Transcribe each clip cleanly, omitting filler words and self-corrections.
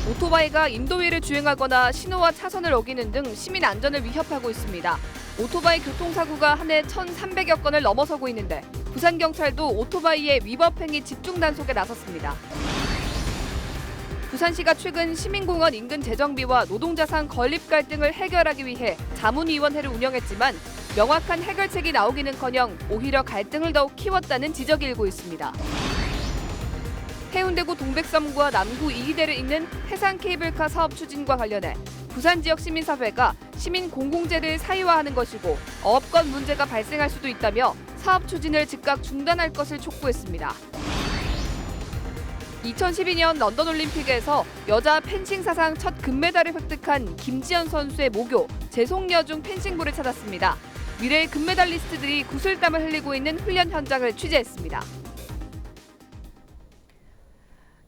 오토바이가 인도위를 주행하거나 신호와 차선을 어기는 등 시민 안전을 위협하고 있습니다. 오토바이 교통사고가 한 해 1,300여 건을 넘어서고 있는데 부산경찰도 오토바이의 위법 행위 집중 단속에 나섰습니다. 부산시가 최근 시민공원 인근 재정비와 노동자상 건립 갈등을 해결하기 위해 자문위원회를 운영했지만 명확한 해결책이 나오기는커녕 오히려 갈등을 더욱 키웠다는 지적이 일고 있습니다. 해운대구 동백섬과 남구 이희대를 잇는 해상 케이블카 사업 추진과 관련해 부산 지역 시민사회가 시민 공공재를 사유화하는 것이고 어업권 문제가 발생할 수도 있다며 사업 추진을 즉각 중단할 것을 촉구했습니다. 2012년 런던 올림픽에서 여자 펜싱 사상 첫 금메달을 획득한 김지연 선수의 모교 제송여중 펜싱부를 찾았습니다. 미래의 금메달리스트들이 구슬땀을 흘리고 있는 훈련 현장을 취재했습니다.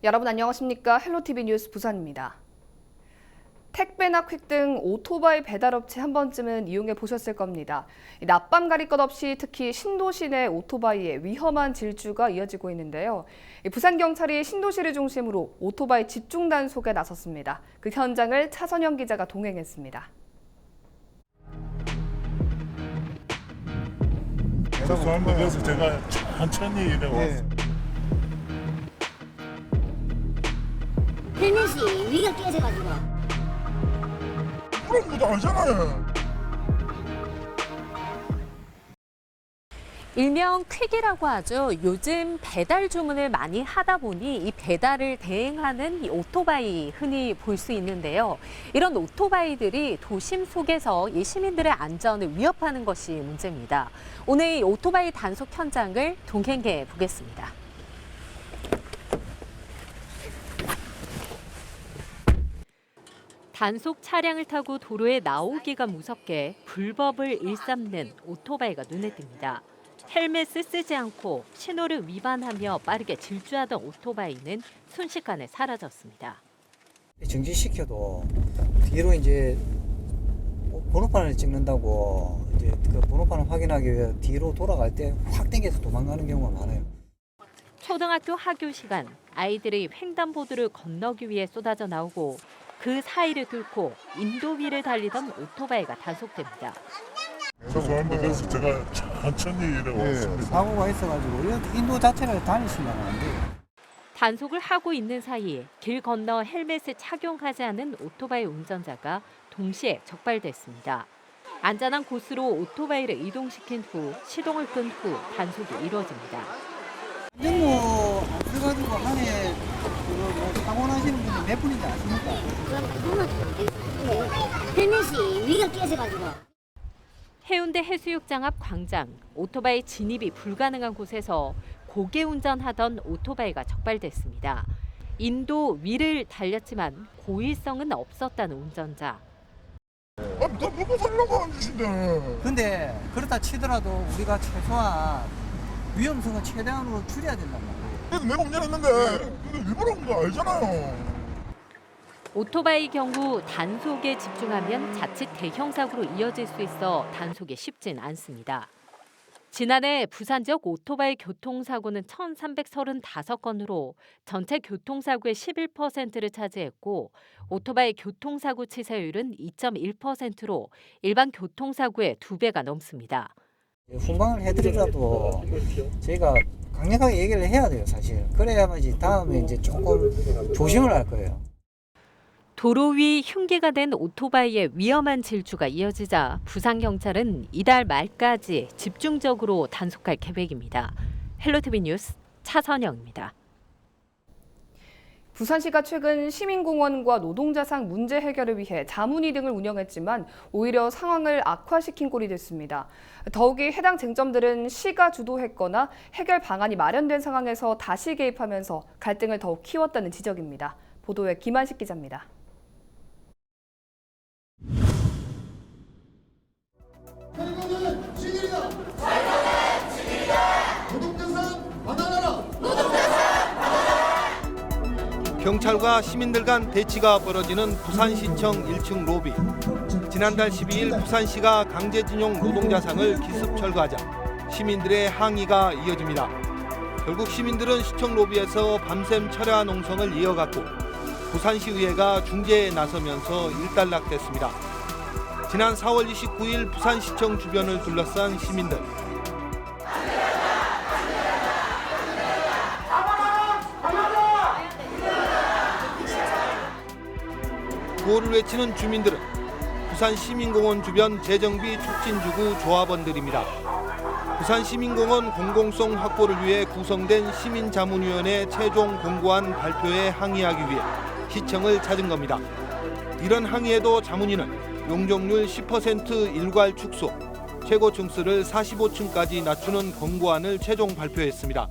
여러분 안녕하십니까? 헬로티비 뉴스 부산입니다. 택배나 퀵 등 오토바이 배달업체 한 번쯤은 이용해 보셨을 겁니다. 낮밤 가릴 것 없이 특히 신도시 내 오토바이의 위험한 질주가 이어지고 있는데요. 부산경찰이 신도시를 중심으로 오토바이 집중 단속에 나섰습니다. 그 현장을 차선영 기자가 동행했습니다. 죄송합니다. 그래서 제가 천천히 이래왔습니다. 헬멧이 위가 깨져가지고. 그런 것도 아니잖아요. 일명 퀵이라고 하죠. 요즘 배달 주문을 많이 하다 보니 이 배달을 대행하는 이 오토바이 흔히 볼 수 있는데요. 이런 오토바이들이 도심 속에서 이 시민들의 안전을 위협하는 것이 문제입니다. 오늘 이 오토바이 단속 현장을 동행해 보겠습니다. 단속 차량을 타고 도로에 나오기가 무섭게 불법을 일삼는 오토바이가 눈에 띕니다. 헬멧을 쓰지 않고 신호를 위반하며 빠르게 질주하던 오토바이는 순식간에 사라졌습니다. 정지시켜도 뒤로 이제 번호판을 찍는다고 이제 그 번호판을 확인하기 위해 뒤로 돌아갈 때 확 당겨서 도망가는 경우가 많아요. 초등학교 하교 시간 아이들이 횡단보도를 건너기 위해 쏟아져 나오고 그 사이를 뚫고 인도위를 달리던 오토바이가 단속됩니다. 죄송합니다. 그래서 제가 천천히 이래왔습니다. 사고가 있어가지고 인도 자체를 다니시면 안 돼요. 단속을 하고 있는 사이 길 건너 헬멧을 착용하지 않은 오토바이 운전자가 동시에 적발됐습니다. 안전한 곳으로 오토바이를 이동시킨 후 시동을 끈 후 단속이 이루어집니다. 연모 안 써가지고 한 해 사고 나시는 분이 몇 분인지 아십니까? 헬멧이 위가 깨져가지고. 해운대 해수욕장 앞 광장, 오토바이 진입이 불가능한 곳에서 고개 운전하던 오토바이가 적발됐습니다. 인도 위를 달렸지만 고의성은 없었다는 운전자. 아니, 나 먹고 살려고 안 주신대. 근데 그렇다 치더라도 우리가 최소한 위험성을 최대한으로 줄여야 된단 말이에요. 그래도 내가 운전했는데 근데 일부러 온 거 알잖아요. 오토바이 경우 단속에 집중하면 자칫 대형 사고로 이어질 수 있어 단속이 쉽진 않습니다. 지난해 부산 지역 오토바이 교통사고는 1,335건으로 전체 교통사고의 11%를 차지했고 오토바이 교통사고 치사율은 2.1%로 일반 교통사고의 2배가 넘습니다. 훈방을 해드리라도 저희가 강력하게 얘기를 해야 돼요, 사실. 그래야만 다음에 이제 조금 조심을 할 거예요. 도로 위 흉기가 된 오토바이의 위험한 질주가 이어지자 부산경찰은 이달 말까지 집중적으로 단속할 계획입니다. 헬로티비 뉴스 차선영입니다. 부산시가 최근 시민공원과 노동자상 문제 해결을 위해 자문위 등을 운영했지만 오히려 상황을 악화시킨 꼴이 됐습니다. 더욱이 해당 쟁점들은 시가 주도했거나 해결 방안이 마련된 상황에서 다시 개입하면서 갈등을 더욱 키웠다는 지적입니다. 보도에 김한식 기자입니다. 결국은 시민이다. 발전은 시민이다. 노동자상 반환하라. 노동자상 반환하라. 경찰과 시민들 간 대치가 벌어지는 부산시청 1층 로비. 지난달 12일 부산시가 강제징용 노동자상을 기습 철거하자 시민들의 항의가 이어집니다. 결국 시민들은 시청 로비에서 밤샘 철야 농성을 이어갔고 부산시의회가 중재에 나서면서 일단락됐습니다. 지난 4월 29일 부산시청 주변을 둘러싼 시민들. 구호를 외치는 주민들은 부산시민공원 주변 재정비 촉진주구 조합원들입니다. 부산시민공원 공공성 확보를 위해 구성된 시민자문위원회 최종 공고안 발표에 항의하기 위해 시청을 찾은 겁니다. 이런 항의에도 자문위는 용적률 10% 일괄 축소, 최고 층수를 45층까지 낮추는 공고안을 최종 발표했습니다.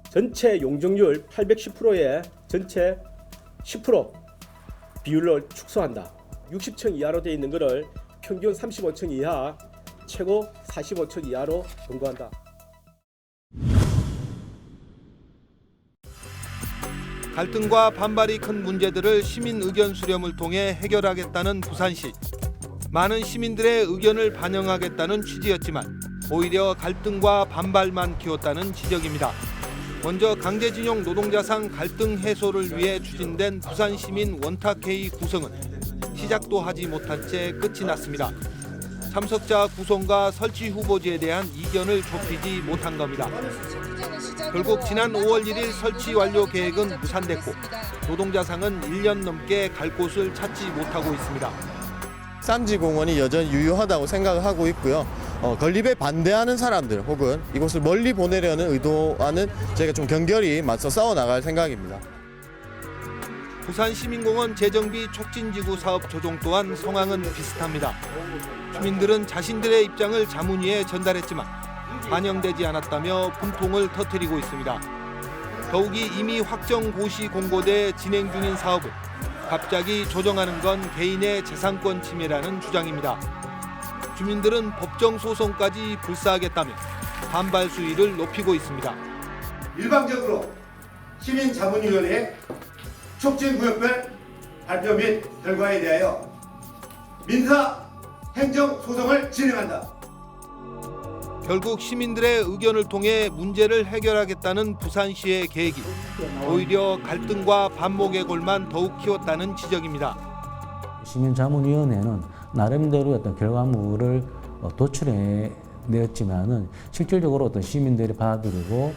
전체 용적률 810%에 전체 10% 비율로 축소한다. 60층 이하로 되어 있는 것을 평균 35층 이하, 최고 45층 이하로 권고한다. 갈등과 반발이 큰 문제들을 시민 의견 수렴을 통해 해결하겠다는 부산시. 많은 시민들의 의견을 반영하겠다는 취지였지만 오히려 갈등과 반발만 키웠다는 지적입니다. 먼저 강제징용 노동자상 갈등 해소를 위해 추진된 부산시민 원탁회의 구성은 시작도 하지 못한 채 끝이 났습니다. 참석자 구성과 설치 후보지에 대한 이견을 좁히지 못한 겁니다. 결국 지난 5월 1일 설치 완료 계획은 무산됐고 노동자상은 1년 넘게 갈 곳을 찾지 못하고 있습니다. 쌈지공원이 여전히 유효하다고 생각을 하고 있고요. 건립에 반대하는 사람들 혹은 이곳을 멀리 보내려는 의도와는 저희가 좀 견결히 맞서 싸워나갈 생각입니다. 부산시민공원 재정비 촉진지구 사업 조정 또한 상황은 비슷합니다. 주민들은 자신들의 입장을 자문위에 전달했지만 반영되지 않았다며 분통을 터뜨리고 있습니다. 더욱이 이미 확정 고시 공고돼 진행 중인 사업을 갑자기 조정하는 건 개인의 재산권 침해라는 주장입니다. 주민들은 법정 소송까지 불사하겠다며 반발 수위를 높이고 있습니다. 일방적으로 시민자문위원회 촉진구역별 발표 및 결과에 대하여 민사 행정 소송을 진행한다. 결국 시민들의 의견을 통해 문제를 해결하겠다는 부산시의 계획이 오히려 갈등과 반목의 골만 더욱 키웠다는 지적입니다. 시민자문위원회는 나름대로 어떤 결과물을 도출해 내었지만은 실질적으로 어떤 시민들이 받아들이고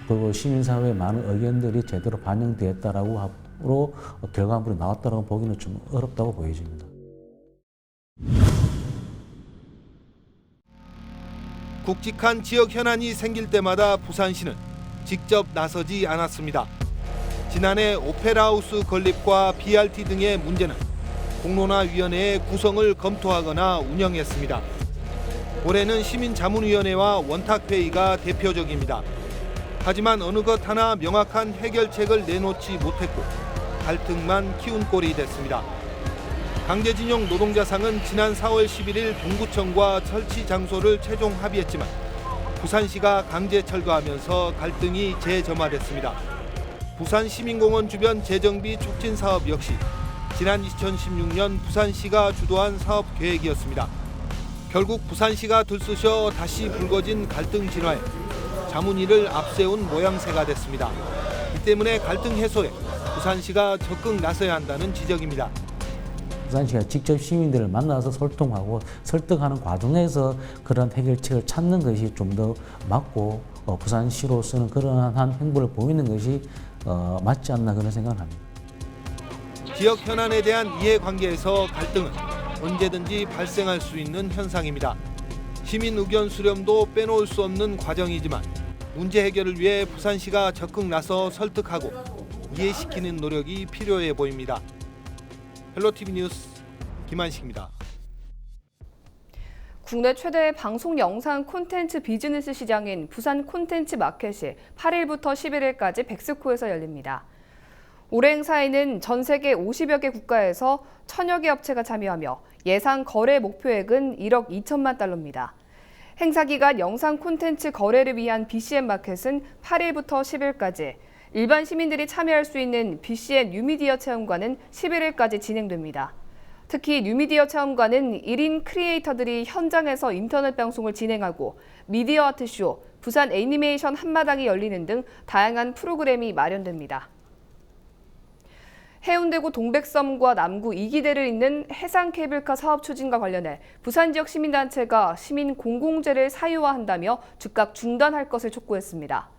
그리고 시민사회의 많은 의견들이 제대로 반영되었다라고 하로 결과물이 나왔다고 보기는 좀 어렵다고 보여집니다. 굵직한 지역 현안이 생길 때마다 부산시는 직접 나서지 않았습니다. 지난해 오페라하우스 건립과 BRT 등의 문제는 공론화위원회의 구성을 검토하거나 운영했습니다. 올해는 시민자문위원회와 원탁회의가 대표적입니다. 하지만 어느 것 하나 명확한 해결책을 내놓지 못했고 갈등만 키운 꼴이 됐습니다. 강제징용 노동자상은 지난 4월 11일 동구청과 설치 장소를 최종 합의했지만 부산시가 강제 철거하면서 갈등이 재점화됐습니다. 부산시민공원 주변 재정비 촉진 사업 역시 지난 2016년 부산시가 주도한 사업 계획이었습니다. 결국 부산시가 들쑤셔 다시 불거진 갈등 진화에 자문위를 앞세운 모양새가 됐습니다. 이 때문에 갈등 해소에 부산시가 적극 나서야 한다는 지적입니다. 부산시가 직접 시민들을 만나서 소통하고 설득하는 과정에서 그런 해결책을 찾는 것이 좀 더 맞고 부산시로서는 그러한 행보를 보이는 것이 맞지 않나 그런 생각을 합니다. 지역 현안에 대한 이해관계에서 갈등은 언제든지 발생할 수 있는 현상입니다. 시민 의견 수렴도 빼놓을 수 없는 과정이지만 문제 해결을 위해 부산시가 적극 나서 설득하고 이해시키는 노력이 필요해 보입니다. 헬로티비 뉴스 김한식입니다. 국내 최대 방송 영상 콘텐츠 비즈니스 시장인 부산 콘텐츠 마켓이 8일부터 11일까지 백스코에서 열립니다. 올해 행사에는 전 세계 50여 개 국가에서 1000여 개 업체가 참여하며 예상 거래 목표액은 1억 2천만 달러입니다. 행사 기간 영상 콘텐츠 거래를 위한 BCN 마켓은 8일부터 10일까지, 일반 시민들이 참여할 수 있는 BCN 뉴미디어 체험관은 11일까지 진행됩니다. 특히 뉴미디어 체험관은 1인 크리에이터들이 현장에서 인터넷 방송을 진행하고 미디어 아트쇼, 부산 애니메이션 한마당이 열리는 등 다양한 프로그램이 마련됩니다. 해운대구 동백섬과 남구 이기대를 잇는 해상 케이블카 사업 추진과 관련해 부산 지역 시민단체가 시민 공공재를 사유화한다며 즉각 중단할 것을 촉구했습니다.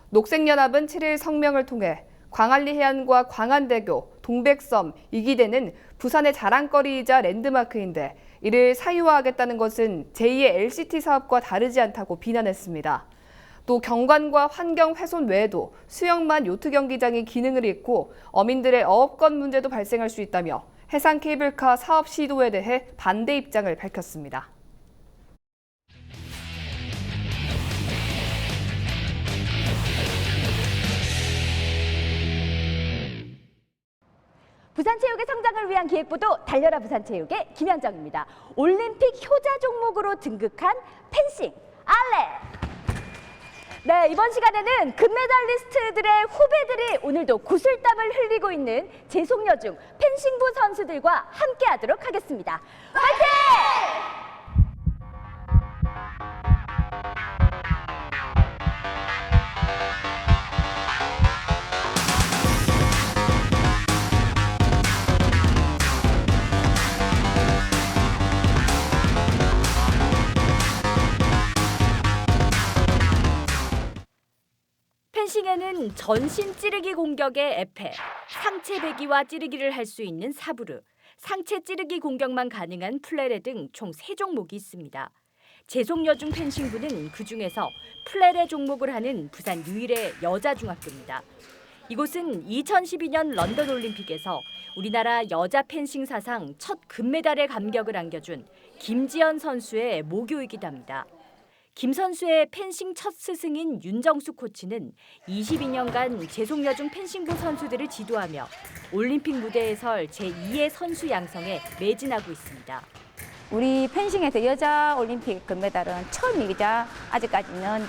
녹색연합은 7일 성명을 통해 광안리 해안과 광안대교, 동백섬, 이기대는 부산의 자랑거리이자 랜드마크인데 이를 사유화하겠다는 것은 제2의 LCT 사업과 다르지 않다고 비난했습니다. 또 경관과 환경 훼손 외에도 수영만 요트 경기장이 기능을 잃고 어민들의 어업권 문제도 발생할 수 있다며 해상 케이블카 사업 시도에 대해 반대 입장을 밝혔습니다. 부산체육의 성장을 위한 기획부도 달려라 부산체육의 김현정입니다. 올림픽 효자 종목으로 등극한 펜싱 알레. 네, 이번 시간에는 금메달리스트들의 후배들이 오늘도 구슬땀을 흘리고 있는 제송여중 펜싱부 선수들과 함께하도록 하겠습니다. 화이팅! 펜싱에는 전신 찌르기 공격의 에페, 상체 배기와 찌르기를 할 수 있는 사부르, 상체 찌르기 공격만 가능한 플레레 등 총 3종목이 있습니다. 제송여중 펜싱부는 그중에서 플레레 종목을 하는 부산 유일의 여자 중학교입니다. 이곳은 2012년 런던 올림픽에서 우리나라 여자 펜싱 사상 첫 금메달의 감격을 안겨준 김지연 선수의 모교이기도 합니다. 김 선수의 펜싱 첫 스승인 윤정수 코치는 22년간 제송여중 펜싱부 선수들을 지도하며 올림픽 무대에 설 제2의 선수 양성에 매진하고 있습니다. 우리 펜싱에서 여자 올림픽 금메달은 처음이자 아직까지는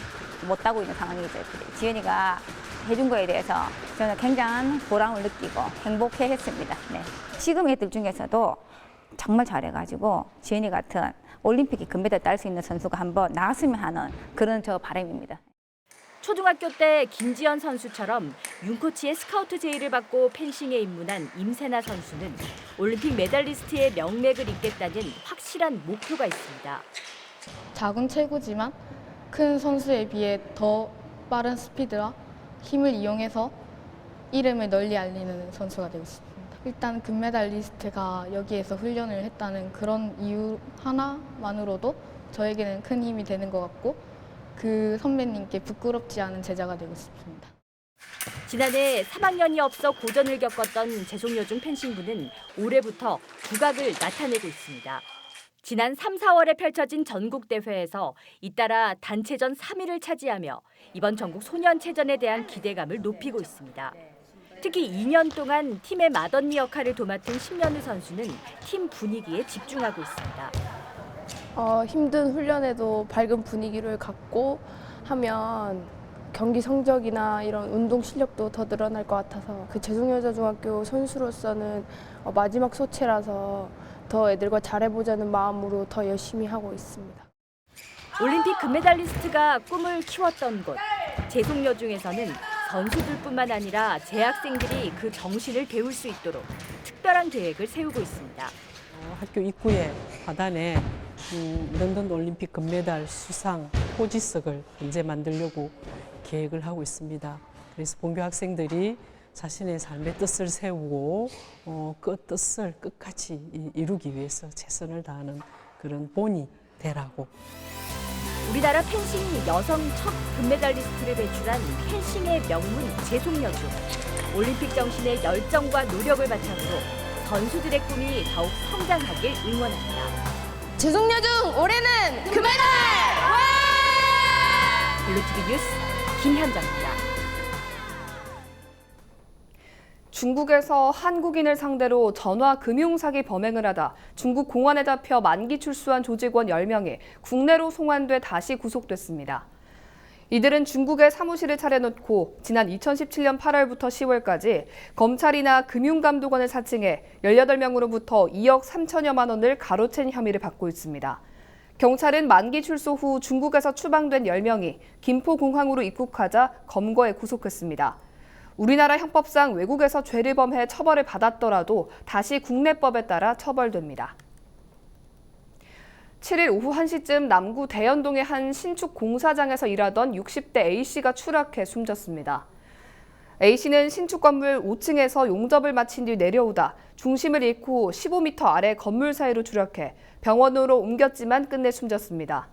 못 따고 있는 상황이죠. 지연이가 해준 거에 대해서 저는 굉장한 보람을 느끼고 행복해했습니다. 네. 지금 애들 중에서도 정말 잘해가지고 지연이 같은 올림픽에 금메달 딸 수 있는 선수가 한번 나왔으면 하는 그런 저 바람입니다. 초등학교 때 김지연 선수처럼 윤 코치의 스카우트 제의를 받고 펜싱에 입문한 임세나 선수는 올림픽 메달리스트의 명맥을 잇겠다는 확실한 목표가 있습니다. 작은 체구지만 큰 선수에 비해 더 빠른 스피드와 힘을 이용해서 이름을 널리 알리는 선수가 되고 싶습니다. 일단 금메달리스트가 여기에서 훈련을 했다는 그런 이유 하나만으로도 저에게는 큰 힘이 되는 것 같고 그 선배님께 부끄럽지 않은 제자가 되고 싶습니다. 지난해 3학년이 없어 고전을 겪었던 제송여중 펜싱부는 올해부터 두각을 나타내고 있습니다. 지난 3, 4월에 펼쳐진 전국대회에서 잇따라 단체전 3위를 차지하며 이번 전국 소년체전에 대한 기대감을 높이고 있습니다. 특히 2년 동안 팀의 맏언니 역할을 도맡은 심연우 선수는 팀 분위기에 집중하고 있습니다. 힘든 훈련에도 밝은 분위기를 갖고 하면 경기 성적이나 이런 운동 실력도 더 늘어날 것 같아서 그 제송여자중학교 선수로서는 마지막 소체라서 더 애들과 잘해보자는 마음으로 더 열심히 하고 있습니다. 올림픽 금메달리스트가 꿈을 키웠던 곳, 제송여중에서는 선수들뿐만 아니라 재학생들이 그 정신을 배울 수 있도록 특별한 계획을 세우고 있습니다. 학교 입구에 화단에 런던 올림픽 금메달 수상 포지석을 현재 만들려고 계획을 하고 있습니다. 그래서 본교 학생들이 자신의 삶의 뜻을 세우고 그 뜻을 끝까지 이루기 위해서 최선을 다하는 그런 본이 되라고. 우리나라 펜싱 여성 첫 금메달리스트를 배출한 펜싱의 명문 제송여중. 올림픽 정신의 열정과 노력을 바탕으로 선수들의 꿈이 더욱 성장하길 응원합니다. 제송여중 올해는 금메달! 블루TV 뉴스 김현정입니다. 중국에서 한국인을 상대로 전화 금융사기 범행을 하다 중국 공안에 잡혀 만기 출소한 조직원 10명이 국내로 송환돼 다시 구속됐습니다. 이들은 중국에 사무실을 차려놓고 지난 2017년 8월부터 10월까지 검찰이나 금융감독원을 사칭해 18명으로부터 2억 3천여만 원을 가로챈 혐의를 받고 있습니다. 경찰은 만기 출소 후 중국에서 추방된 10명이 김포공항으로 입국하자 검거해 구속했습니다. 우리나라 형법상 외국에서 죄를 범해 처벌을 받았더라도 다시 국내법에 따라 처벌됩니다. 7일 오후 1시쯤 남구 대연동의 한 신축 공사장에서 일하던 60대 A씨가 추락해 숨졌습니다. A씨는 신축 건물 5층에서 용접을 마친 뒤 내려오다 중심을 잃고 15m 아래 건물 사이로 추락해 병원으로 옮겼지만 끝내 숨졌습니다.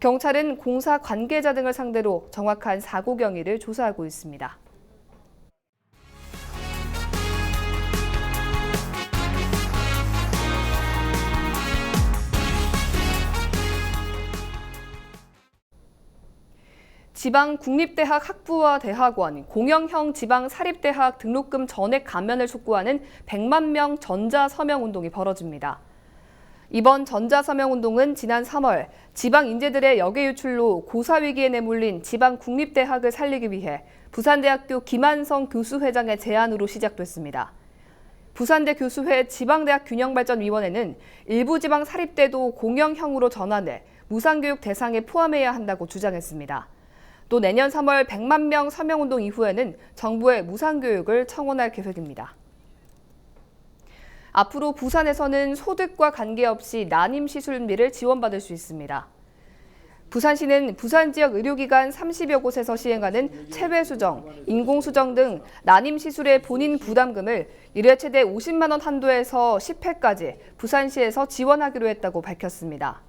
경찰은 공사 관계자 등을 상대로 정확한 사고 경위를 조사하고 있습니다. 지방 국립대학 학부와 대학원, 공영형 지방 사립대학 등록금 전액 감면을 촉구하는 100만 명 전자서명운동이 벌어집니다. 이번 전자서명운동은 지난 3월 지방 인재들의 역외 유출로 고사위기에 내몰린 지방 국립대학을 살리기 위해 부산대학교 김한성 교수회장의 제안으로 시작됐습니다. 부산대 교수회 지방대학균형발전위원회는 일부 지방 사립대도 공영형으로 전환해 무상교육 대상에 포함해야 한다고 주장했습니다. 또 내년 3월 100만 명 서명운동 이후에는 정부의 무상교육을 청원할 계획입니다. 앞으로 부산에서는 소득과 관계없이 난임시술비를 지원받을 수 있습니다. 부산시는 부산 지역 의료기관 30여 곳에서 시행하는 체외수정, 인공수정 등 난임시술의 본인 부담금을 1회 최대 50만 원 한도에서 10회까지 부산시에서 지원하기로 했다고 밝혔습니다.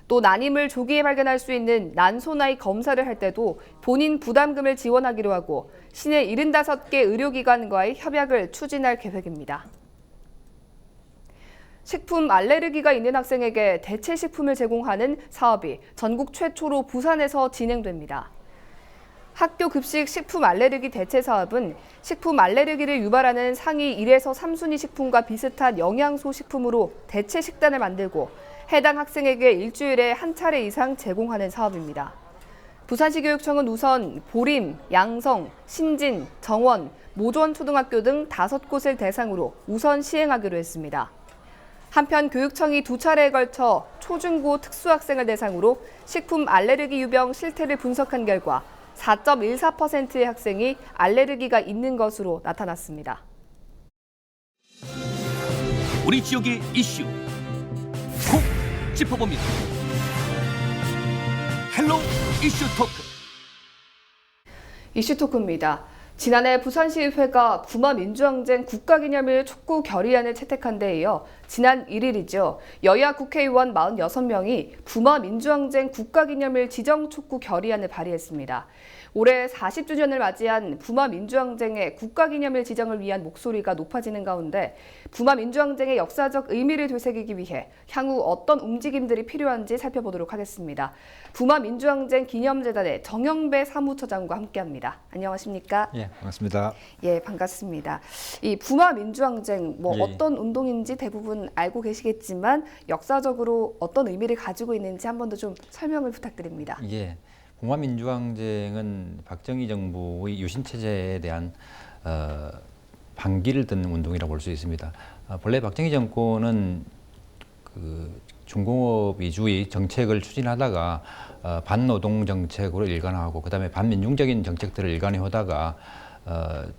또 난임을 조기에 발견할 수 있는 난소나이 검사를 할 때도 본인 부담금을 지원하기로 하고 시내 75개 의료기관과의 협약을 추진할 계획입니다. 식품 알레르기가 있는 학생에게 대체 식품을 제공하는 사업이 전국 최초로 부산에서 진행됩니다. 학교 급식 식품 알레르기 대체 사업은 식품 알레르기를 유발하는 상위 1에서 3순위 식품과 비슷한 영양소 식품으로 대체 식단을 만들고 해당 학생에게 일주일에 한 차례 이상 제공하는 사업입니다. 부산시 교육청은 우선 보림, 양성, 신진, 정원, 모전초등학교 등 5곳을 대상으로 우선 시행하기로 했습니다. 한편 교육청이 2차례에 걸쳐 초중고 특수학생을 대상으로 식품 알레르기 유병 실태를 분석한 결과 4.14%의 학생이 알레르기가 있는 것으로 나타났습니다. 우리 지역의 이슈 콕 짚어봅니다. 헬로 이슈 토크. 이슈 토크입니다. 지난해 부산시의회가 부마민주항쟁 국가기념일 촉구 결의안을 채택한 데 이어 지난 1일이죠. 여야 국회의원 46명이 부마민주항쟁 국가기념일 지정 촉구 결의안을 발의했습니다. 올해 40주년을 맞이한 부마민주항쟁의 국가기념일 지정을 위한 목소리가 높아지는 가운데 부마민주항쟁의 역사적 의미를 되새기기 위해 향후 어떤 움직임들이 필요한지 살펴보도록 하겠습니다. 부마민주항쟁 기념재단의 정영배 사무처장과 함께합니다. 안녕하십니까? 예, 반갑습니다. 예, 반갑습니다. 이 부마민주항쟁 예. 어떤 운동인지 대부분 알고 계시겠지만 역사적으로 어떤 의미를 가지고 있는지 한 번 더 좀 설명을 부탁드립니다. 예. 부마민주항쟁은 박정희 정부의 유신체제에 대한 반기를 든 운동이라고 볼 수 있습니다. 본래 박정희 정권은 그 중공업 위주의 정책을 추진하다가 반노동 정책으로 일관하고 그다음에 반민중적인 정책들을 일관하다가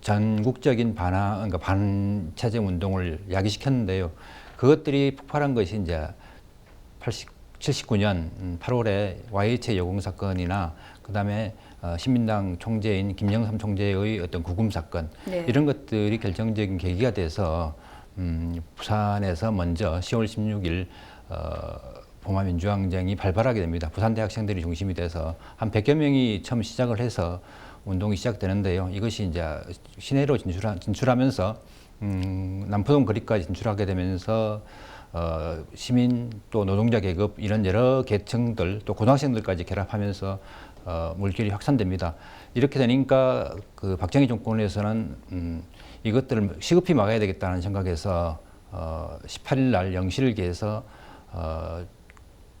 전국적인 그러니까 반체제 운동을 야기시켰는데요. 그것들이 폭발한 것이 이제 79년 8월에 YH의 여공 사건이나 그다음에 신민당 총재인 김영삼 총재의 어떤 구금 사건 네. 이런 것들이 결정적인 계기가 돼서 부산에서 먼저 10월 16일 부마민주항쟁이 발발하게 됩니다. 부산대 학생들이 중심이 돼서 한 100여 명이 처음 시작을 해서 운동이 시작되는데요. 이것이 이제 시내로 진출하면서 남포동 거리까지 진출하게 되면서 시민 또 노동자 계급 이런 여러 계층들 또 고등학생들까지 결합하면서 물길이 확산됩니다. 이렇게 되니까 그 박정희 정권에서는 이것들을 시급히 막아야 되겠다는 생각에서 18일 날 0시를 기해서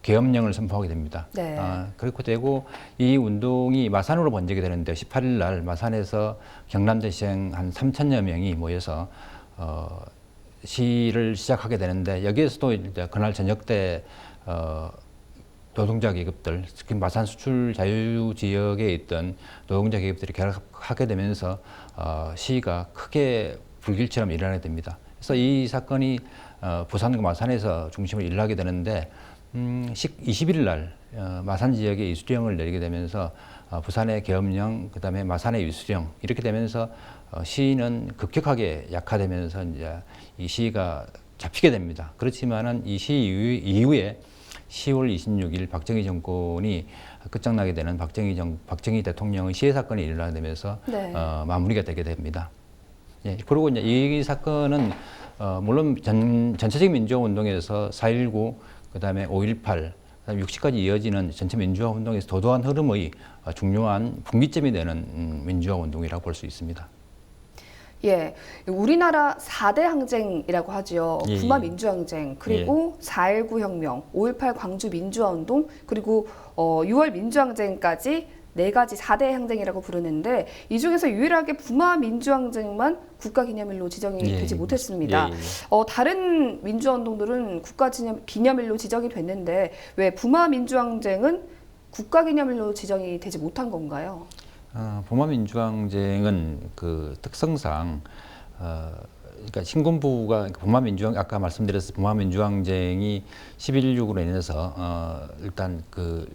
계엄령을 선포하게 됩니다. 네. 그렇게 되고 이 운동이 마산으로 번지게 되는데 18일 날 마산에서 경남대생 한 3,000여 명이 모여서 시를 시작하게 되는데 여기에서도 이제 그날 저녁 때 노동자 계급들, 특히 마산 수출 자유 지역에 있던 노동자 계급들이 결합하게 되면서 시위가 크게 불길처럼 일어나게 됩니다. 그래서 이 사건이 부산과 마산에서 중심을 일하게 되는데 21일 날 마산 지역에 이수령을 내리게 되면서 부산의 계엄령, 그다음에 마산의 이수령 이렇게 되면서 시위는 급격하게 약화되면서 이제 이 시위가 잡히게 됩니다. 그렇지만은 이 시위 이후에 10월 26일 박정희 정권이 끝장나게 되는 박정희 대통령의 시해 사건이 일어나게 되면서 네. 마무리가 되게 됩니다. 예, 그리고 이제 이 사건은 물론 전체적인 민주화 운동에서 4.19, 그다음에 5.18, 그다음에 60까지 이어지는 전체 민주화 운동에서 도도한 흐름의 중요한 분기점이 되는 민주화 운동이라고 볼 수 있습니다. 예, 우리나라 4대 항쟁이라고 하죠. 예, 부마 예. 민주항쟁, 그리고 4.19 혁명, 5.18 광주 민주화운동, 그리고 6월 민주항쟁까지 4가지 4대 항쟁이라고 부르는데 이 중에서 유일하게 부마 민주항쟁만 국가기념일로 지정이 예, 되지 예. 못했습니다. 예, 예. 다른 민주화운동들은 국가기념일로 지정이 됐는데 왜 부마 민주항쟁은 국가기념일로 지정이 되지 못한 건가요? 부마 민주항쟁은 그 특성상 그러니까 신군부가 부마 민주항 아까 말씀드렸을 부마 민주항쟁이 11.6으로 인해서 일단 그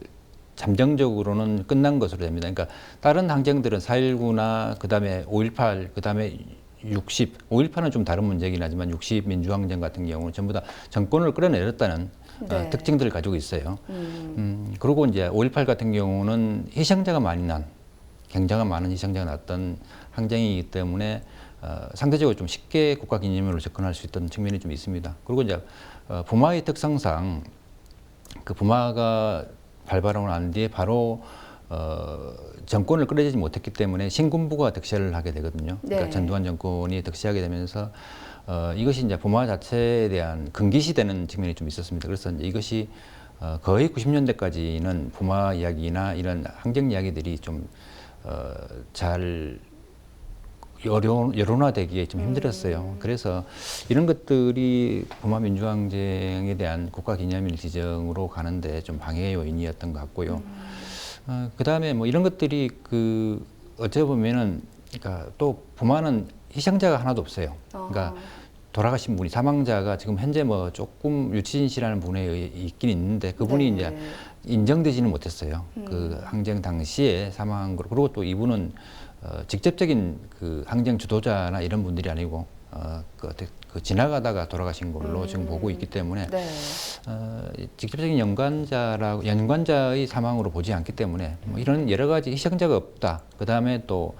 잠정적으로는 끝난 것으로 됩니다. 그러니까 다른 항쟁들은 4.19나 그다음에 5.18 그다음에 60, 5.18은 좀 다른 문제긴 하지만 60 민주항쟁 같은 경우는 전부 다 정권을 끌어내렸다는 네. 특징들을 가지고 있어요. 그리고 이제 5.18 같은 경우는 희생자가 많이 난 굉장히 많은 희생자가 났던 항쟁이기 때문에 상대적으로 좀 쉽게 국가기념일로 접근할 수 있던 측면이 좀 있습니다. 그리고 이제 부마의 특성상 그 부마가 발발하고 난 뒤에 바로 정권을 끌어내지 못했기 때문에 신군부가 득세를 하게 되거든요. 그러니까 네. 전두환 정권이 득세하게 되면서 이것이 이제 부마 자체에 대한 금기시되는 측면이 좀 있었습니다. 그래서 이제 이것이 거의 90년대까지는 부마 이야기나 이런 항쟁 이야기들이 좀 잘 여론화되기에 좀 힘들었어요. 그래서 이런 것들이 부마 민주항쟁에 대한 국가기념일 지정으로 가는데 좀 방해 요인이었던 것 같고요. 그 다음에 뭐 이런 것들이 그 어찌 보면은 그러니까 또 부마는 희생자가 하나도 없어요. 그러니까 돌아가신 분이 사망자가 지금 현재 뭐 조금 유치진 씨라는 분에 있긴 있는데 그분이 네. 이제 인정되지는 못했어요. 그 항쟁 당시에 사망한 거로. 그리고 또 이분은 직접적인 그 항쟁 주도자나 이런 분들이 아니고 그 지나가다가 돌아가신 걸로 지금 보고 있기 때문에 네. 직접적인 연관자의 사망으로 보지 않기 때문에 뭐 이런 여러 가지 희생자가 없다. 그 다음에 또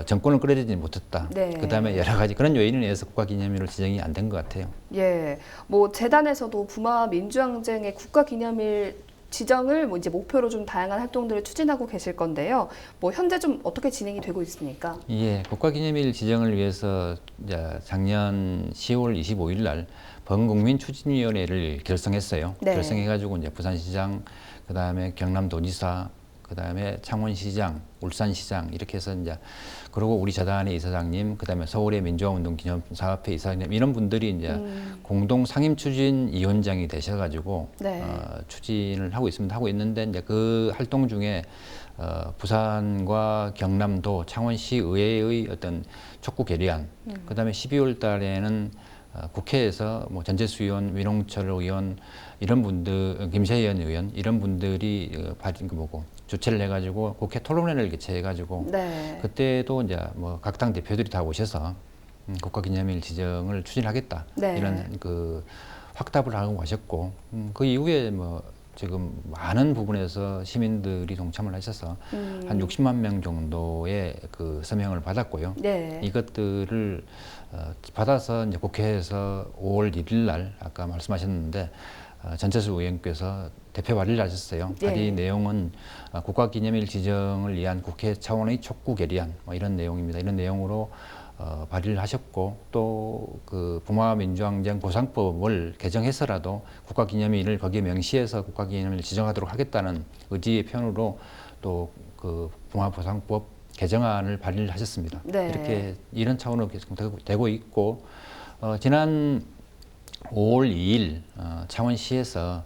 정권을 끌어내지 못했다. 네. 그 다음에 여러 가지 그런 요인에 의해서 국가기념일로 지정이 안 된 것 같아요. 예, 뭐 재단에서도 부마 민주항쟁의 국가기념일 지정을 뭐 이제 목표로 좀 다양한 활동들을 추진하고 계실 건데요. 뭐 현재 좀 어떻게 진행이 되고 있습니까? 예, 국가기념일 지정을 위해서 이제 작년 10월 25일 날 범국민추진위원회를 결성했어요. 네. 결성해가지고 이제 부산시장, 그 다음에 경남도지사, 그 다음에 창원시장, 울산시장 이렇게 해서 이제 그리고 우리 재단의 이사장님, 그 다음에 서울의 민주화운동기념사업회 이사장님 이런 분들이 이제 공동 상임추진위원장이 되셔가지고 네. 추진을 하고 있습니다. 하고 있는데 이제 그 활동 중에 부산과 경남도, 창원시 의회의 어떤 촉구 결의안, 그 다음에 12월 달에는 국회에서 뭐 전재수 의원, 민홍철 의원 이런 분들, 김세현 의원 이런 분들이 주최를 해가지고 국회 토론회를 개최해가지고 네. 그때도 이제 뭐 각 당 대표들이 다 오셔서 국가기념일 지정을 추진하겠다 네. 이런 그 확답을 하고 가셨고 그 이후에 뭐 지금 많은 부분에서 시민들이 동참을 하셔서 한 60만 명 정도의 그 서명을 받았고요. 네. 이것들을 받아서 이제 국회에서 5월 1일 날 아까 말씀하셨는데 전재수 의원께서 대표 발의를 하셨어요. 네. 발의 내용은 국가기념일 지정을 위한 국회 차원의 촉구 결의안 뭐 이런 내용입니다. 이런 내용으로 발의를 하셨고 또 그 부마민주항쟁 보상법을 개정해서라도 국가기념일을 거기에 명시해서 국가기념일을 지정하도록 하겠다는 의지의 표현으로 또 그 부마보상법 개정안을 발의를 하셨습니다. 네. 이렇게 이런 차원으로 계속 되고 있고 지난 5월 2일 창원시에서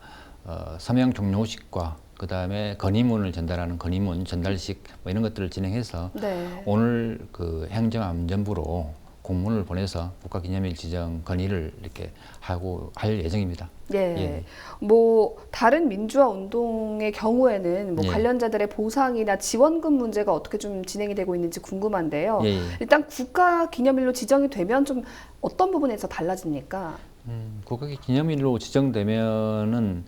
서명 종료식과 그 다음에 건의문을 전달하는 건의문 전달식 뭐 이런 것들을 진행해서 네. 오늘 그 행정안전부로 공문을 보내서 국가기념일 지정 건의를 이렇게 할 예정입니다. 예. 예. 뭐 다른 민주화 운동의 경우에는 뭐 예. 관련자들의 보상이나 지원금 문제가 어떻게 좀 진행이 되고 있는지 궁금한데요. 예. 일단 국가기념일로 지정이 되면 좀 어떤 부분에서 달라집니까? 국가기념일로 지정되면은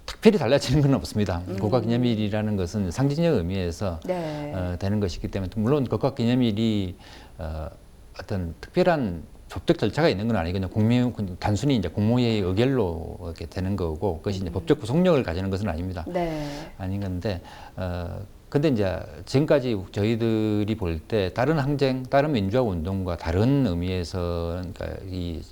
특별히 달라지는 건 없습니다. 국가기념일이라는 것은 상징적 의미에서 네. 되는 것이기 때문에 물론 국가기념일이 어떤 특별한 법적 절차가 있는 건 아니거든요. 단순히 이제 국무회의 의결로 이렇게 되는 거고 그것이 이제 법적 구속력을 가지는 것은 아닙니다. 네. 아닌 건데 근데 이제 지금까지 저희들이 볼 때 다른 항쟁, 다른 민주화 운동과 다른 의미에서 그러니까 이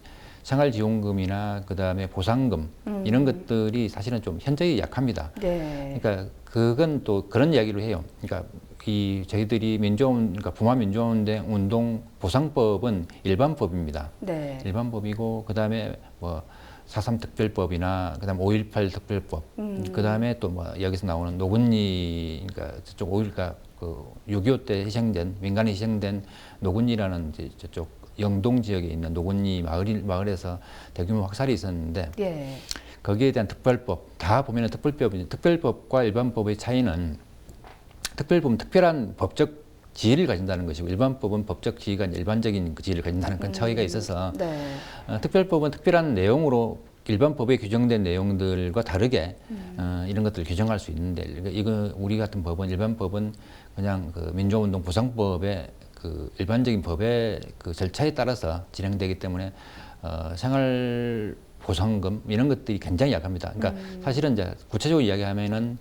생활지원금이나 그 다음에 보상금 이런 것들이 사실은 좀 현저히 약합니다. 네. 그러니까 그건 또 그런 이야기를 해요. 그러니까 이 저희들이 그러니까 부마 민주화운동 보상법은 일반법입니다. 네. 일반법이고 그 다음에 뭐 4.3 특별법이나 그 다음 5.18 특별법, 그 다음에 또 뭐 여기서 나오는 노군이 그러니까 저쪽 5.18 그 6.25 때 희생된 민간에 희생된 노군이라는 이제 저쪽 영동 지역에 있는 노군이 마을에서 대규모 학살이 있었는데 예. 거기에 대한 특별법 다 보면은 특별법과 일반법의 차이는 특별법은 특별한 법적 지위를 가진다는 것이고 일반법은 법적 지위가 일반적인 지위를 가진다는 건 차이가 있어서 네. 특별법은 특별한 내용으로 일반법에 규정된 내용들과 다르게 이런 것들을 규정할 수 있는데 이거 우리 같은 법은 일반법은 그냥 그 민주화운동 보상법의 그 일반적인 법의 그 절차에 따라서 진행되기 때문에 생활 보상금 이런 것들이 굉장히 약합니다. 그러니까 사실은 이제 구체적으로 이야기하면은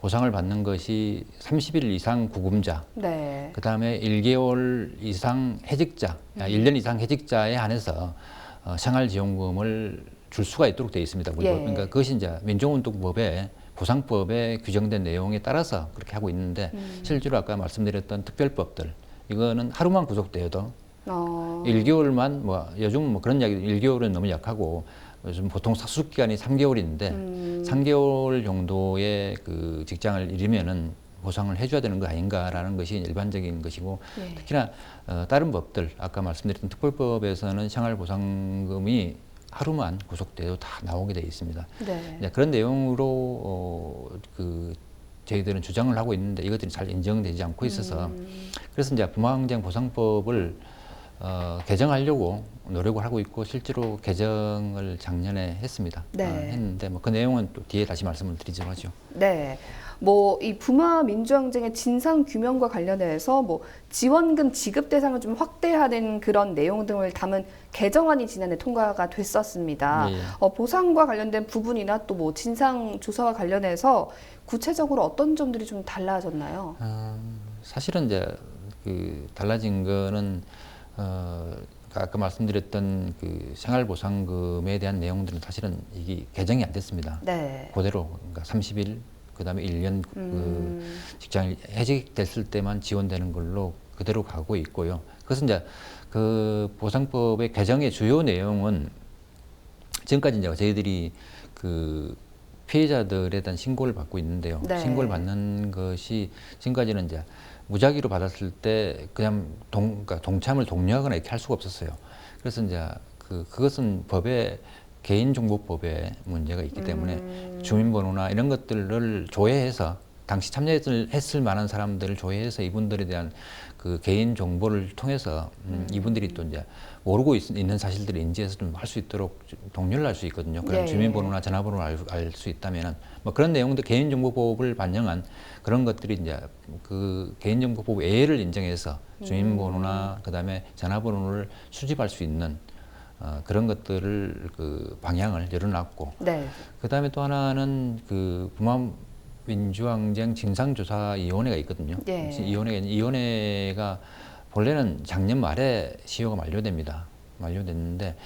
보상을 받는 것이 30일 이상 구금자, 네. 그 다음에 1개월 이상 해직자, 1년 이상 해직자에 한해서 생활지원금을 줄 수가 있도록 되어 있습니다. 우리 예. 법. 그러니까 그것이 이제 민주운동법에 보상법에 규정된 내용에 따라서 그렇게 하고 있는데 실제로 아까 말씀드렸던 특별법들 이거는 하루만 구속되어도 1개월만 뭐 요즘 뭐 그런 이야기 1개월은 너무 약하고 요즘 보통 사수습 기간이 3개월인데 3개월 정도의 그 직장을 잃으면은 보상을 해줘야 되는 거 아닌가라는 것이 일반적인 것이고 예. 특히나 다른 법들 아까 말씀드렸던 특별법에서는 생활보상금이 하루만 구속돼도 다 나오게 되어 있습니다. 네. 이제 그런 내용으로 그 저희들은 주장을 하고 있는데 이것들이 잘 인정되지 않고 있어서 그래서 이제 부마항쟁 보상법을 개정하려고 노력을 하고 있고 실제로 개정을 작년에 했습니다. 네. 했는데 뭐 그 내용은 또 뒤에 다시 말씀을 드리죠 하죠. 네. 뭐 이 부마 민주항쟁의 진상 규명과 관련해서 뭐 지원금 지급 대상을 좀 확대하는 그런 내용 등을 담은 개정안이 지난해 통과가 됐었습니다. 예. 보상과 관련된 부분이나 또 뭐 진상 조사와 관련해서 구체적으로 어떤 점들이 좀 달라졌나요? 사실은 이제 그 달라진 거는 아까 말씀드렸던 그 생활보상금에 대한 내용들은 사실은 이게 개정이 안 됐습니다. 네. 그대로 그러니까 30일 그다음에 1년 그 직장이 해직됐을 때만 지원되는 걸로 그대로 가고 있고요. 그래서 이제 그 보상법의 개정의 주요 내용은 지금까지 이제 저희들이 그 피해자들에 대한 신고를 받고 있는데요. 네. 신고를 받는 것이 지금까지는 이제 무작위로 받았을 때 그냥 그러니까 동참을 독려하거나 이렇게 할 수가 없었어요. 그래서 이제 그것은 법에 개인정보법에 문제가 있기 때문에 주민번호나 이런 것들을 조회해서 당시 참여했을 만한 사람들을 조회해서 이분들에 대한 그 개인 정보를 통해서 이분들이 또 이제 모르고 있는 사실들을 인지해서 좀 할 수 있도록 독려를 할 수 있거든요. 그런 예. 주민번호나 전화번호를 알 수 있다면은 뭐 그런 내용들 개인정보법을 반영한 그런 것들이 이제 그 개인정보법 외를 인정해서 주민번호나 그다음에 전화번호를 수집할 수 있는 그런 것들을 그 방향을 열어놨고 네. 그다음에 또 하나는 그 부마민주항쟁 진상조사위원회가 있거든요. 예. 위원회가 본래는 작년 말에 시효가 만료됐는데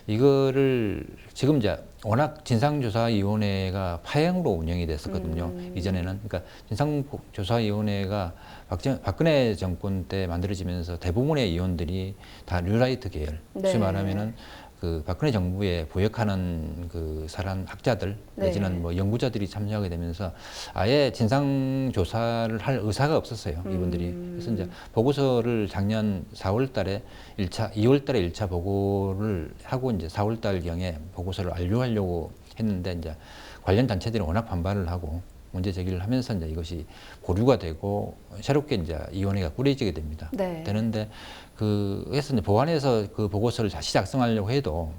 이거를 지금 이제 워낙 진상조사위원회가 파행으로 운영이 됐었거든요. 이전에는 그러니까 진상조사위원회가 박근혜 정권 때 만들어지면서 대부분의 위원들이 다 뉴라이트 계열, 네. 소위 말하면은 그 박근혜 정부에 부역하는 그 사람 학자들 내지는 뭐 연구자들이 참여하게 되면서 아예 진상 조사를 할 의사가 없었어요. 이분들이. 그래서 이제 보고서를 작년 4월 달에 2월 달에 1차 보고를 하고 이제 4월 달경에 보고서를 완료하려고 했는데 이제 관련 단체들이 워낙 반발을 하고 문제 제기를 하면서 이제 이것이 보류가 되고 새롭게 이제 위원회가 꾸려지게 됩니다. 되는데 그래서 이제 보안에서 그 보고서를 다시 작성하려고 해도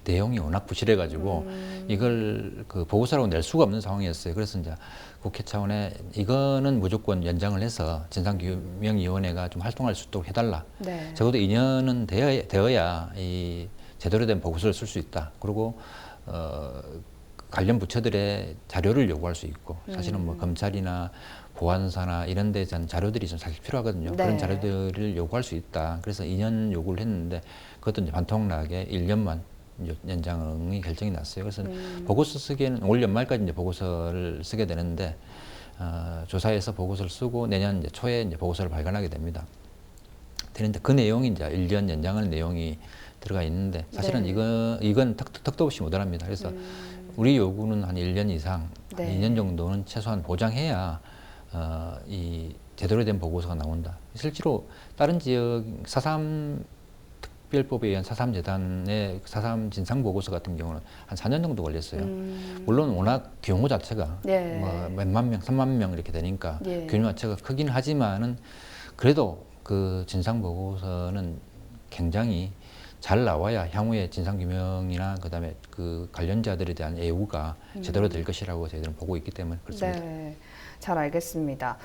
내용이 워낙 부실해가지고 이걸 그 보고서라고 낼 수가 없는 상황이었어요. 그래서 이제 국회 차원에 이거는 무조건 연장을 해서 진상규명위원회가 좀 활동할 수 있도록 해달라. 적어도 2년은 되어야 이 제대로 된 보고서를 쓸 수 있다. 그리고 관련 부처들의 자료를 요구할 수 있고 사실은 뭐 검찰이나 보안사나 이런 데에 대한 자료들이 좀 사실 필요하거든요. 그런 자료들을 요구할 수 있다. 그래서 2년 요구를 했는데 그것도 이제 반통락에 1년만 연장이 결정이 났어요. 그래서 보고서 쓰기에는 올 연말까지 이제 보고서를 쓰게 되는데 조사해서 보고서를 쓰고 내년 이제 초에 이제 보고서를 발간하게 됩니다. 되는데 그 내용이 이제 1년 연장하는 내용이 들어가 있는데 사실은 이건 턱도 없이 모자랍니다. 그래서 우리 요구는 한 1년 이상, 2년 정도는 최소한 보장해야 이 제대로 된 보고서가 나온다. 실제로 다른 지역 4.3 특별법에 의한 4.3 재단의 4.3 진상 보고서 같은 경우는 한 4년 정도 걸렸어요. 물론 워낙 규모 자체가 뭐 몇만 명, 3만 명 이렇게 되니까 규모 자체가 크긴 하지만은 그래도 그 진상 보고서는 굉장히 잘 나와야 향후에 진상규명이나 그다음에 그 관련자들에 대한 예우가 제대로 될 것이라고 저희들은 보고 있기 때문에 그렇습니다. 잘 알겠습니다.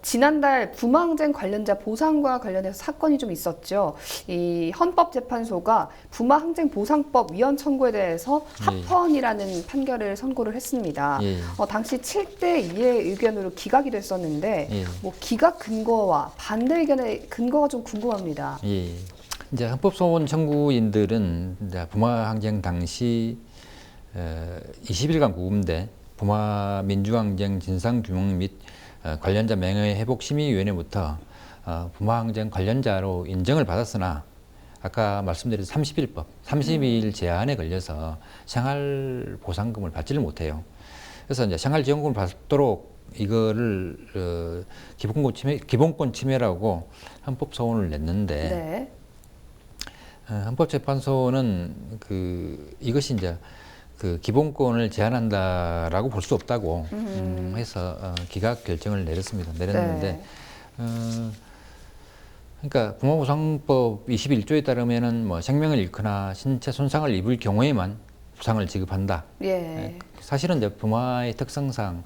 지난달 부마항쟁 관련자 보상과 관련해서 사건이 좀 있었죠. 이 헌법재판소가 부마항쟁 보상법 위헌 청구에 대해서 합헌이라는 판결을 선고를 했습니다. 당시 7대2의 의견으로 기각이 됐었는데 뭐 기각 근거와 반대 의견의 근거가 좀 궁금합니다. 이제 헌법소원 청구인들은 이제 부마항쟁 당시 20일간 구금돼 부마 민주항쟁 진상규명 및 관련자 명예회복심의위원회부터 부마항쟁 관련자로 인정을 받았으나 아까 말씀드린 30일법, 32일 제한에 걸려서 생활보상금을 받지를 못해요. 그래서 이제 생활지원금을 받도록 이거를 기본권 침해라고 헌법소원을 냈는데 헌법재판소는 이것이 이제 그 기본권을 제한한다라고 볼 수 없다고 해서 기각 결정을 내렸는데 그러니까 부마보상법 21조에 따르면은 뭐 생명을 잃거나 신체 손상을 입을 경우에만 부상을 지급한다. 사실은 이제 부마의 특성상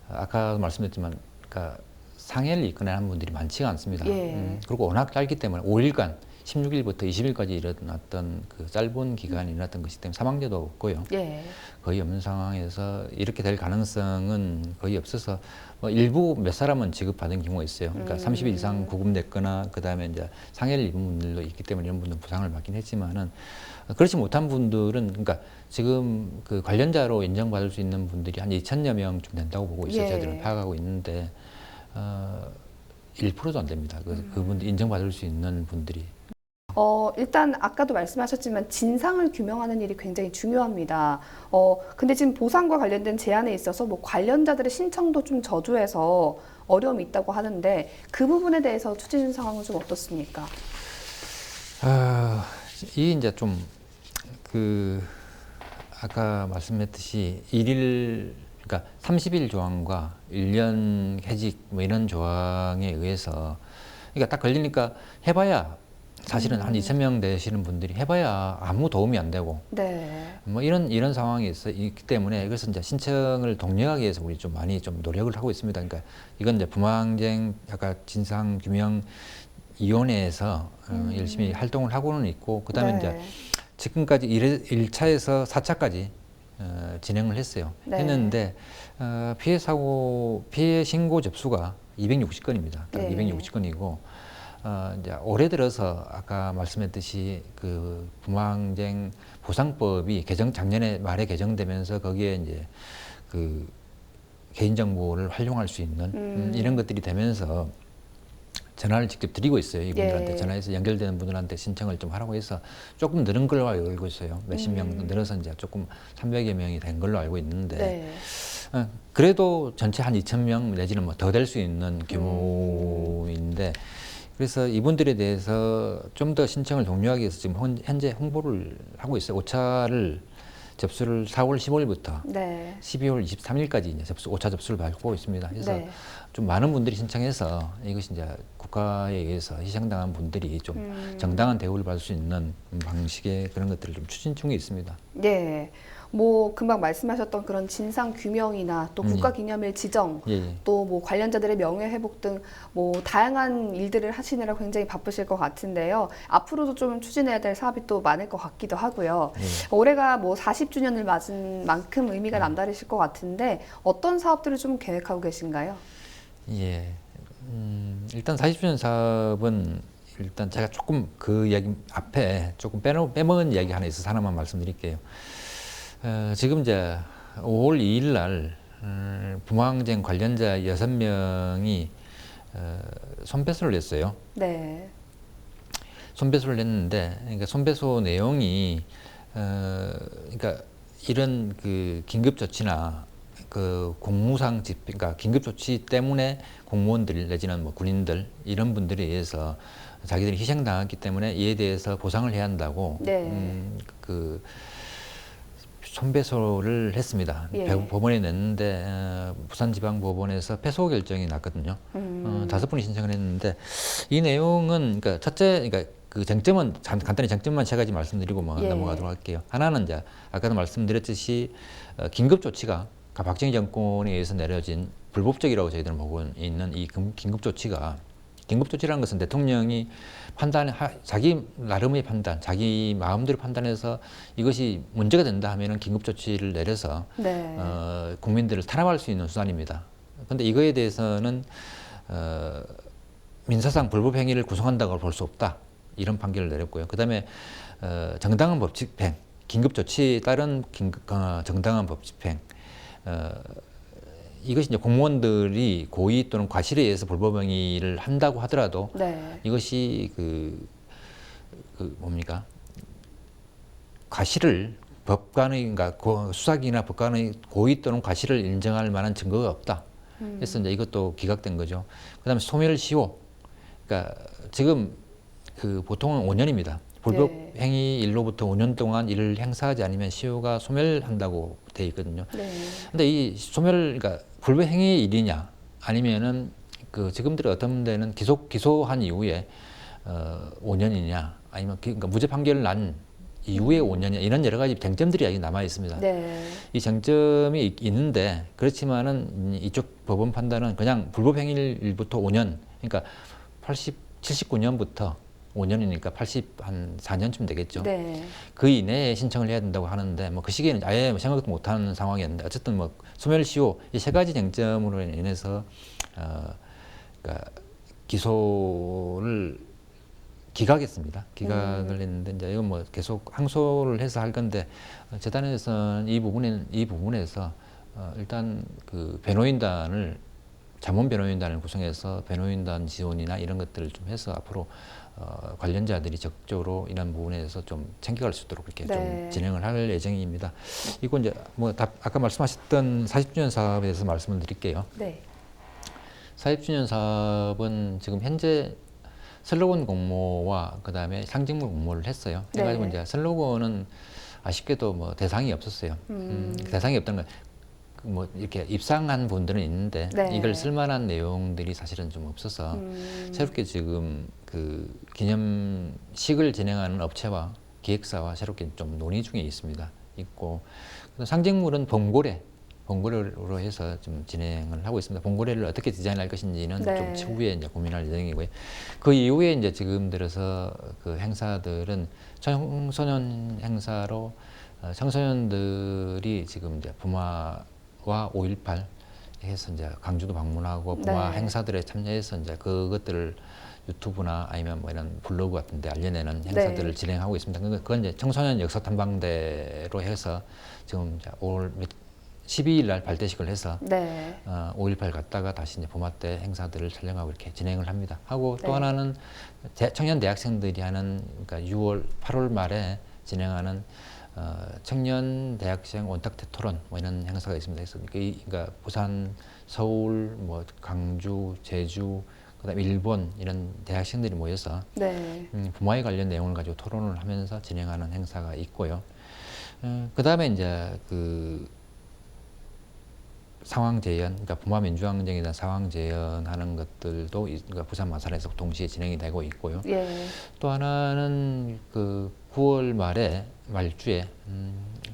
아까 말씀드렸지만 그러니까 상해를 입거나 하는 분들이 많지가 않습니다. 그리고 워낙 짧기 때문에 5일간 16일부터 20일까지 일어났던 그 짧은 기간이 일어났던 것이기 때문에 사망자도 없고요. 거의 없는 상황에서 이렇게 될 가능성은 거의 없어서 뭐 일부 몇 사람은 지급받은 경우가 있어요. 그러니까 30일 이상 구금됐거나 그 다음에 이제 상해를 입은 분들도 있기 때문에 이런 분들은 부상을 받긴 했지만은 그렇지 못한 분들은 그러니까 지금 그 관련자로 인정받을 수 있는 분들이 한 2,000여 명쯤 된다고 보고 있어요. 저희들은 파악하고 있는데 1%도 안 됩니다. 그분들 인정받을 수 있는 분들이. 일단 아까도 말씀하셨지만 진상을 규명하는 일이 굉장히 중요합니다. 근데 지금 보상과 관련된 제안에 있어서 뭐 관련자들의 신청도 좀 저조해서 어려움이 있다고 하는데 그 부분에 대해서 추진 상황은 좀 어떻습니까? 이 이제 좀 아까 말씀했듯이 그러니까 30일 조항과 1년 해직 뭐 이런 조항에 의해서 그러니까 딱 걸리니까 해봐야 사실은 한 2,000명 되시는 분들이 해봐야 아무 도움이 안 되고 뭐 이런 상황이 있기 때문에 그래서 이제 신청을 독려하기 위해서 우리 좀 많이 좀 노력을 하고 있습니다. 그러니까 이건 이제 부마항쟁 아까 진상규명위원회에서 열심히 활동을 하고는 있고 그다음에 이제 지금까지 1차에서 4차까지 진행을 했어요. 했는데 피해 신고 접수가 260건입니다. 260건이고 이제 올해 들어서 아까 말씀했듯이 그 부마항쟁 보상법이 작년에 말에 개정되면서 거기에 이제 그 개인정보를 활용할 수 있는 이런 것들이 되면서 전화를 직접 드리고 있어요. 이분들한테 예. 전화해서 연결되는 분들한테 신청을 좀 하라고 해서 조금 늘은 걸로 알고 있어요. 몇십 명 늘어서 이제 조금 300여 명이 된 걸로 알고 있는데 네. 그래도 전체 한 2,000명 내지는 뭐 더 될 수 있는 규모인데 그래서 이분들에 대해서 좀 더 신청을 독려하기 위해서 지금 현재 홍보를 하고 있어요. 5차를 접수를 4월 15일부터 네. 12월 23일까지 이제 5차 접수를 받고 있습니다. 그래서 네. 좀 많은 분들이 신청해서 이것이 이제 국가에 의해서 희생당한 분들이 좀 정당한 대우를 받을 수 있는 방식의 그런 것들을 좀 추진 중에 있습니다. 네. 뭐 금방 말씀하셨던 그런 진상 규명이나 또 국가 기념일 지정, 예. 또 뭐 관련자들의 명예 회복 등 뭐 다양한 일들을 하시느라 굉장히 바쁘실 것 같은데요. 앞으로도 좀 추진해야 될 사업이 또 많을 것 같기도 하고요. 올해가 뭐 40주년을 맞은 만큼 의미가 남다르실 것 같은데 어떤 사업들을 좀 계획하고 계신가요? 예. 일단 40주년 사업은 일단 제가 조금 그 이야기 앞에 조금 빼먹은 이야기 하나 있어서 하나만 말씀드릴게요. 지금 이제 5월 2일 날 부마항쟁 관련자 6명이 손배소를 냈어요. 네. 손배소를 냈는데, 그러니까 손배소 내용이 그러니까 이런 그 긴급 조치나 그 공무상 그러니까 긴급 조치 때문에 공무원들 내지는 뭐 군인들 이런 분들에 의해서 자기들이 희생당했기 때문에 이에 대해서 보상을 해야 한다고 그 손배소를 했습니다. 예. 법원에 냈는데 부산지방법원에서 패소 결정이 났거든요. 5분이 신청을 했는데 이 내용은 그러니까 첫째 그러니까 그 쟁점은 간단히 쟁점만 세 가지 말씀드리고 넘어가도록 할게요. 하나는 이제 아까도 말씀드렸듯이 긴급 조치가 박정희 정권에 의해서 내려진 불법적이라고 저희들은 보고 있는 이 긴급 조치라는 것은 대통령이 자기 나름의 판단, 자기 마음대로 판단해서 이것이 문제가 된다 하면은 긴급 조치를 내려서 국민들을 탄압할 수 있는 수단입니다. 그런데 이거에 대해서는 민사상 불법 행위를 구성한다고 볼 수 없다. 이런 판결을 내렸고요. 그다음에 정당한 법 집행, 긴급 조치에 따른 정당한 법 집행. 이것이 이제 공무원들이 고의 또는 과실에 의해서 불법 행위를 한다고 하더라도 이것이 뭡니까? 과실을 법관의 그러니까 수사기나 법관의 고의 또는 과실을 인정할 만한 증거가 없다. 그래서 이제 이것도 기각된 거죠. 그다음에 소멸시효. 그러니까 지금 그 보통은 5년입니다. 불법 행위 일로부터 5년 동안 이를 행사하지 않으면 시효가 소멸한다고 돼 있거든요. 근데 이 그러니까 불법 행위 일이냐 아니면은 그 지금들의 어떤 데는 기소한 이후에 5년이냐 아니면 그러니까 무죄 판결을 난 이후에 5년이냐 이런 여러 가지 쟁점들이 아직 남아 있습니다. 이 쟁점이 있는데 그렇지만은 이쪽 법원 판단은 그냥 불법 행위일부터 5년 그러니까 79년부터 5년이니까 84년쯤 되겠죠. 그 이내에 신청을 해야 된다고 하는데 뭐 그 시기에는 아예 생각도 못하는 상황이었는데 어쨌든 뭐 소멸시효 이 세 가지 쟁점으로 인해서 그러니까 기소를 기각했습니다. 기각을 했는데 이제 이건 뭐 계속 항소를 해서 할 건데 재단에서는 이 부분에서 일단 그 자문 변호인단을 구성해서 변호인단 지원이나 이런 것들을 좀 해서 앞으로 관련자들이 적극적으로 이런 부분에서 좀 챙겨갈 수 있도록 이렇게 좀 진행을 할 예정입니다. 이거 이제 뭐 아까 말씀하셨던 40주년 사업에 대해서 말씀을 드릴게요. 40주년 사업은 지금 현재 슬로건 공모와 그다음에 상징물 공모를 했어요. 해가지고 이제 슬로건은 아쉽게도 뭐 대상이 없었어요. 대상이 없던 건 뭐 이렇게 입상한 분들은 있는데 이걸 쓸만한 내용들이 사실은 좀 없어서 새롭게 지금 그 기념식을 진행하는 업체와 기획사와 새롭게 좀 논의 중에 있고 상징물은 봉고래로 해서 좀 진행을 하고 있습니다. 봉고래를 어떻게 디자인할 것인지는 좀 추후에 이제 고민할 예정이고요. 그 이후에 이제 지금 들어서 그 행사들은 청소년 행사로 청소년들이 지금 이제 부마와 5.18 해서 이제 강주도 방문하고 부마 행사들에 참여해서 이제 그것들을 유튜브나 아니면 뭐 이런 블로그 같은 데 알려내는 행사들을 진행하고 있습니다. 그건 이제 청소년 역사 탐방대로 해서 지금 이제 올 12일 날 발대식을 해서 네. 5.18 갔다가 다시 이제 봄화 때 행사들을 촬영하고 이렇게 진행을 합니다. 하고 또 네. 하나는 청년 대학생들이 하는 그러니까 8월 말에 진행하는 청년 대학생 원탁대 토론 뭐 이런 행사가 있습니다. 그러니까 부산, 서울, 뭐 강주, 제주, 그다음에 일본 이런 대학생들이 모여서 네. 봄화에 관련 내용을 가지고 토론을 하면서 진행하는 행사가 있고요. 그다음에 이제 그 상황 재연, 그러니까 봄화 민주항쟁에 대한 상황 재연하는 것들도 그러니까 부산 마산에서 동시에 진행이 되고 있고요. 예. 또 하나는 그 9월 말주에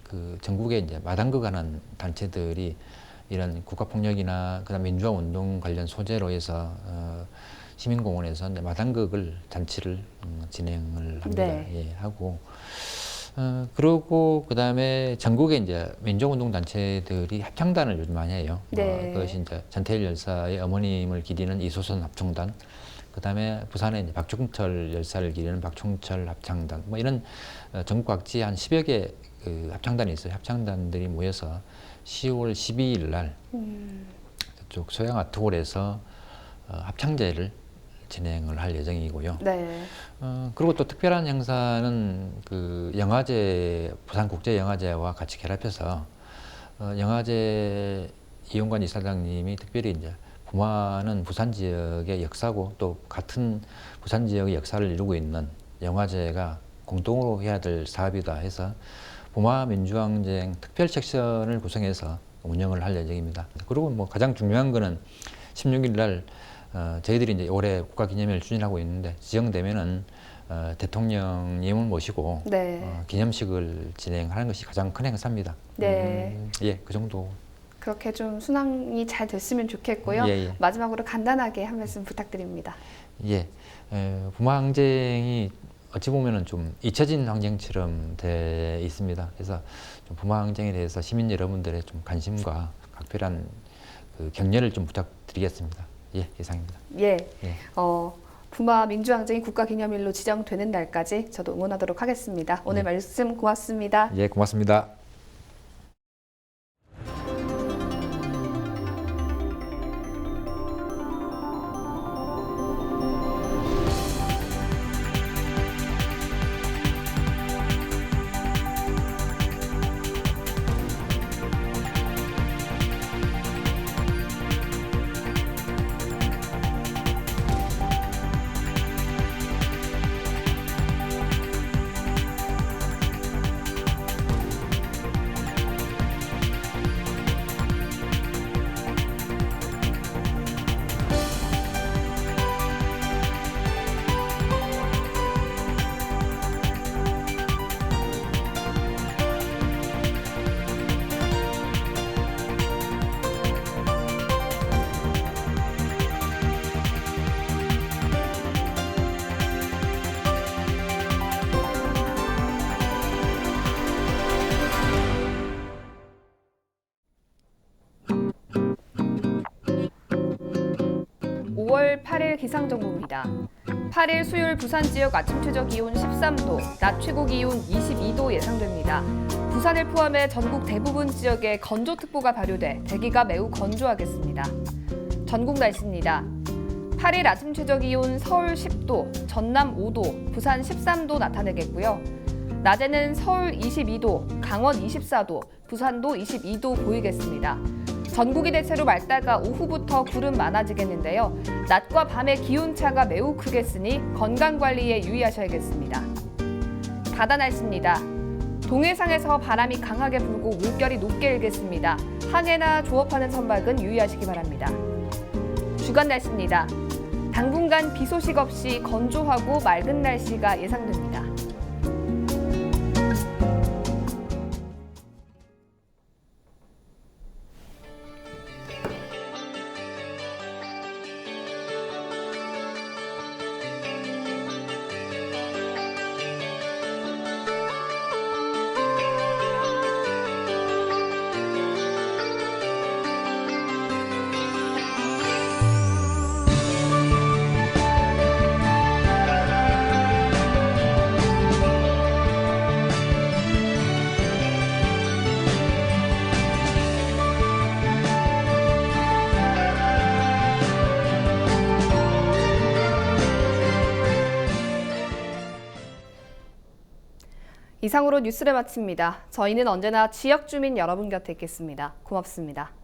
그 전국에 이제 마당극 하는 단체들이 이런 국가폭력이나 그다음 민주화 운동 관련 소재로 해서 시민공원에서 마당극을 잔치를 진행을 합니다. 네. 예, 하고. 그리고 그다음에 전국에 이제 민족운동 단체들이 합창단을 요즘 많이 해요. 네. 그것이 이제 전태일 열사의 어머님을 기리는 이소선 합창단, 그다음에 부산에 이제 박종철 열사를 기리는 박종철 합창단, 뭐 이런 전국 각지에 한 10여 개 그 합창단이 있어요. 합창단들이 모여서 10월 12일 날 저쪽 소양 아트홀에서 합창제를 진행을 할 예정이고요. 네. 그리고 또 특별한 행사는 그 영화제, 부산국제영화제와 같이 결합해서 영화제 이용관 이사장님이 특별히 이제 봄화는 부산 지역의 역사고 또 같은 부산 지역의 역사를 이루고 있는 영화제가 공동으로 해야 될 사업이다 해서 봄화 민주항쟁 특별 섹션을 구성해서 운영을 할 예정입니다. 그리고 뭐 가장 중요한 거는 16일 날 저희들이 이제 올해 국가기념일을 추진하고 있는데 지정되면은 대통령님을 모시고 네. 기념식을 진행하는 것이 가장 큰 행사입니다. 네. 예, 그 정도. 그렇게 좀 순항이 잘 됐으면 좋겠고요. 예. 마지막으로 간단하게 한 말씀 부탁드립니다. 예, 봄화 항쟁이 어찌 보면은 좀 잊혀진 항쟁처럼 돼 있습니다. 그래서 좀 봄화 항쟁에 대해서 시민 여러분들의 좀 관심과 각별한 그 격려를 좀 부탁드리겠습니다. 예, 이상입니다. 예. 예. 봄화 민주항쟁이 국가기념일로 지정되는 날까지 저도 응원하도록 하겠습니다. 오늘 말씀 고맙습니다. 예, 고맙습니다. (5월 8일) 기상정보입니다. 8일 수요일 부산 지역 아침 최저 기온 13도, 낮 최고 기온 22도 예상됩니다. 부산을 포함해 전국 대부분 지역에 건조특보가 발효돼 대기가 매우 건조하겠습니다. 전국 날씨입니다. 8일 아침 최저 기온 서울 10도, 전남 5도, 부산 13도 나타내겠고요. 낮에는 서울 22도, 강원 24도, 부산도 22도 보이겠습니다. 전국이 대체로 맑다가 오후부터 구름 많아지겠는데요. 낮과 밤의 기온차가 매우 크겠으니 건강관리에 유의하셔야겠습니다. 바다 날씨입니다. 동해상에서 바람이 강하게 불고 물결이 높게 일겠습니다. 항해나 조업하는 선박은 유의하시기 바랍니다. 주간 날씨입니다. 당분간 비 소식 없이 건조하고 맑은 날씨가 예상됩니다. 이상으로 뉴스를 마칩니다. 저희는 언제나 지역 주민 여러분 곁에 있겠습니다. 고맙습니다.